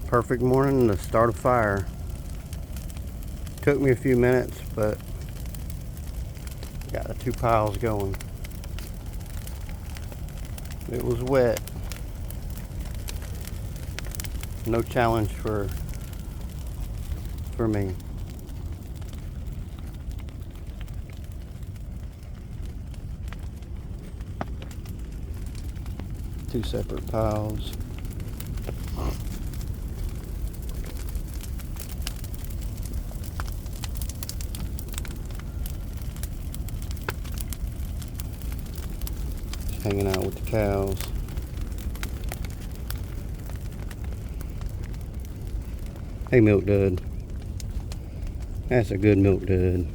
Perfect morning to start a fire. Took me a few minutes, but got the two piles going. It was wet. No challenge for me. Two separate piles. Just hanging out with the cows. Hey, milk dud. That's a good milk dud.